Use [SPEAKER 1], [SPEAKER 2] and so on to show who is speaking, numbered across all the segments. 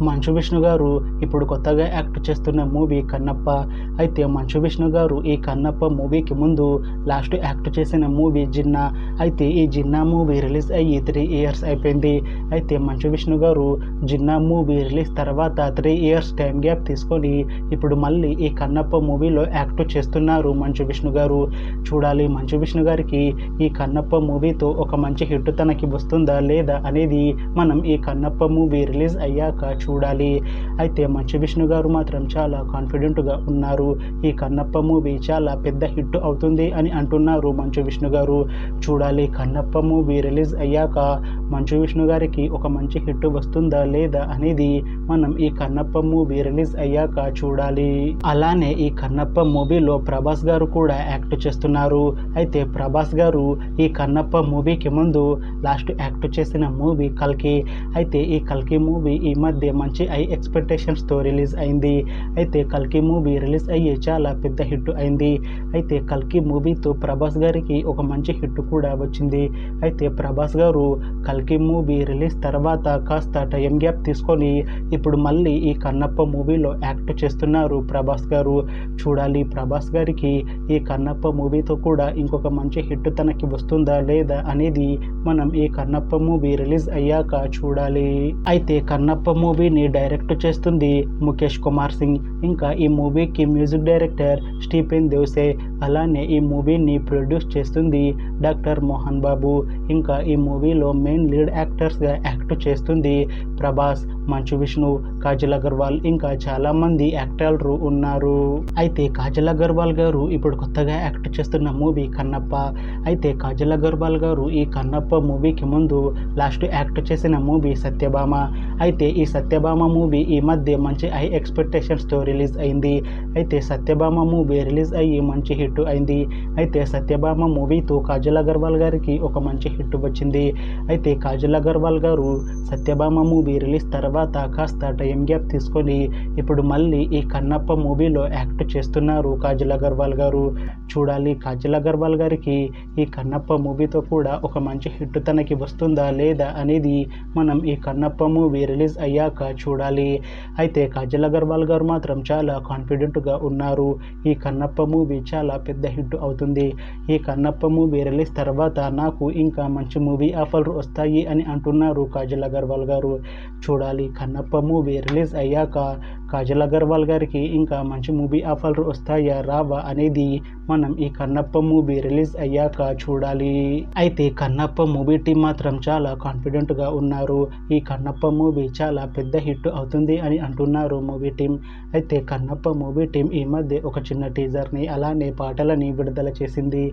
[SPEAKER 1] మంచు విష్ణు గారు ఇప్పుడు కొత్తగా యాక్ట్ చేస్తున్న మూవీ కన్నప్ప. అయితే మంచు విష్ణు గారు ఈ కన్నప్ప మూవీకి ముందు లాస్ట్ యాక్ట్ చేసిన మూవీ జిన్నా. అయితే ఈ జిన్నా మూవీ రిలీజ్ అయ్యి 3 ఇయర్స్ అయిపోయింది. అయితే మంచు విష్ణు గారు జిన్నా మూవీ రిలీజ్ తర్వాత 3 ఇయర్స్ టైం గ్యాప్ తీసుకొని ఇప్పుడు మళ్ళీ ఈ కన్నప్ప మూవీలో యాక్ట్ చేస్తున్నారు మంచు విష్ణు గారు. చూడాలి మంచు విష్ణు గారికి ఈ కన్నప్ప మూవీతో ఒక మంచి హిట్ తనకి వస్తుందా లేదా అనేది మనం ఈ కన్నప్ప మూవీ రిలీజ్ అయ్యాక చూడాలి. అయితే మంచు విష్ణు గారు మాత్రం చాలా కాన్ఫిడెంట్గా ఉన్నారు. ఈ కన్నప్ప మూవీ చాలా పెద్ద హిట్ అవుతుంది అని అంటున్నారు మంచు విష్ణు గారు. చూడాలి కన్నప్ప మూవీ రిలీజ్ అయ్యాక మంచు విష్ణు గారికి ఒక మంచి హిట్ వస్తుందా లేదా అనేది మనం ఈ కన్నప్ప మూవీ రిలీజ్ అయ్యాక చూడాలి. అలానే ఈ కన్నప్ప మూవీలో ప్రభాస్ గారు కూడా యాక్ట్ చేస్తున్నారు. అయితే ప్రభాస్ గారు ఈ కన్నప్ప మూవీకి ముందు లాస్ట్ యాక్ట్ చేసిన మూవీ కల్కి. అయితే ఈ కల్కి మూవీ ఈ మధ్య మంచి ఎక్స్పెక్టేషన్స్తో రిలీజ్ అయింది. అయితే కల్కి మూవీ రిలీజ్ అయ్యి చాలా పెద్ద హిట్ అయింది. అయితే కల్కి మూవీతో ప్రభాస్ గారికి ఒక మంచి హిట్ కూడా వచ్చింది. అయితే ప్రభాస్ గారు కల్కి మూవీ రిలీజ్ తర్వాత కాస్త టైం గ్యాప్ తీసుకొని ఇప్పుడు మళ్ళీ ఈ కన్నప్ప మూవీలో యాక్ట్ చేస్తున్నారు ప్రభాస్ గారు. చూడాలి ప్రభాస్ గారికి ఈ కన్నప్ప మూవీతో కూడా ఇంకొక మంచి హిట్ తనకి వస్తుందా లేదా అనేది మనం ఈ కన్నప్ప మూవీ రిలీజ్ అయ్యాక చూడాలి. అయితే కన్నప్ప మూవీని డైరెక్ట్ చేస్తుంది ముఖేష్ కుమార్ సింగ్. ఇంకా ఈ మూవీకి మ్యూజిక్ డైరెక్టర్ స్టీఫెన్ దేవ్సే. అలానే ఈ మూవీని ప్రొడ్యూస్ చేస్తుంది డాక్టర్ మోహన్ బాబు. ఇంకా ఈ మూవీలో మెయిన్ లీడ్ యాక్టర్స్గా యాక్ట్ చేస్తుంది ప్రభాస్, మంచు విష్ణు, కాజల్ అగర్వాల్ ఇంకా చాలామంది యాక్టర్లు ఉన్నారు. అయితే కాజల్ అగర్వాల్ గారు ఇప్పుడు కొత్తగా యాక్ట్ చేస్తున్న మూవీ కన్నప్ప. అయితే కాజల్ అగర్వాల్ గారు ఈ కన్నప్ప మూవీకి ముందు లాస్ట్ యాక్ట్ చేసిన మూవీ సత్యభామ. అయితే ఈ సత్యభామ మూవీ ఈ మధ్య మంచి ఎక్స్పెక్టేషన్స్తో రిలీజ్ అయింది. అయితే సత్యభామ మూవీ రిలీజ్ అయ్యి మంచి హిట్ అయింది. అయితే సత్యభామ మూవీతో కాజల్ అగర్వాల్ గారికి ఒక మంచి హిట్ వచ్చింది. అయితే కాజల్ అగర్వాల్ గారు సత్యభామ మూవీ రిలీజ్ తర్వాత కాస్త టైం గ్యాప్ తీసుకొని ఇప్పుడు మళ్ళీ ఈ కన్నప్ప మూవీలో యాక్ట్ చేస్తున్నారు కాజల్ అగర్వాల్ గారు. చూడాలి కాజల్ అగర్వాల్ గారికి ఈ కన్నప్ప మూవీతో కూడా ఒక మంచి హిట్ తనకి వస్తుందా లేదా అనేది మనం ఈ కన్నప్ప మూవీ రిలీజ్ అయ్యాక చూడాలి. అయితే కాజల్ అగర్వాల్ గారు మాత్రం చాలా కాన్ఫిడెంట్గా ఉన్నారు. ఈ కన్నప్ప మూవీ చాలా పెద్ద హిట్ అవుతుంది. ఈ కన్నప్ప మూవీ రిలీజ్ తర్వాత నాకు ఇంకా మంచి మూవీ ఆఫర్లు వస్తాయి అని అంటున్నారు కాజల్ అగర్వాల్ గారు. చూడాలి కన్నప్ప మూవీ రిలీజ్ అయ్యాక కాజల్ అగర్వాల్ గారికి ఇంకా మంచి మూవీ ఆఫర్లు వస్తాయా రావా అనేది మనం ఈ కన్నప్ప మూవీ రిలీజ్ అయ్యాక చూడాలి. అయితే కన్నప్ప మూవీ టీం మాత్రం చాలా కాన్ఫిడెంట్గా ఉన్నారు. ఈ కన్నప్ప మూవీ చాలా పెద్ద హిట్ అవుతుంది అని అంటున్నారు మూవీ టీం. అయితే కన్నప్ప మూవీ టీం ఈ మధ్య ఒక చిన్న టీజర్ని అలానే పాటలని విడుదల చేసింది.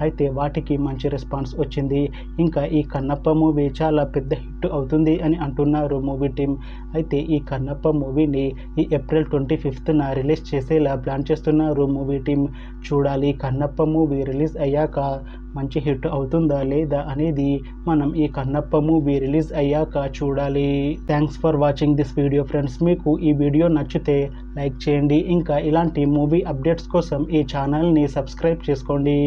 [SPEAKER 1] అయితే వాటికి మంచి రెస్పాన్స్ వచ్చింది. ఇంకా ఈ కన్నప్ప మూవీ చాలా పెద్ద హిట్ అవుతుంది అని అంటున్నారు మూవీ టీం. అయితే ఈ కన్నప్ప మూవీని ఈ ఏప్రిల్ 25న రిలీజ్ చేసేలా ప్లాన్ చేస్తున్నారు మూవీ టీం. చూడాలి కన్నప్ప మూవీ రిలీజ్ అయ్యాక మంచి హిట్ అవుతుందా లేదా అనేది మనం ఈ కన్నప్ప మూవీ రిలీజ్ అయ్యాక చూడాలి. Thanks for watching this video friends. మీకు ఈ వీడియో నచ్చితే లైక్ చేయండి. ఇంకా ఇలాంటి మూవీ అప్డేట్స్ కోసం ఈ ఛానల్ని సబ్స్క్రైబ్ చేసుకోండి.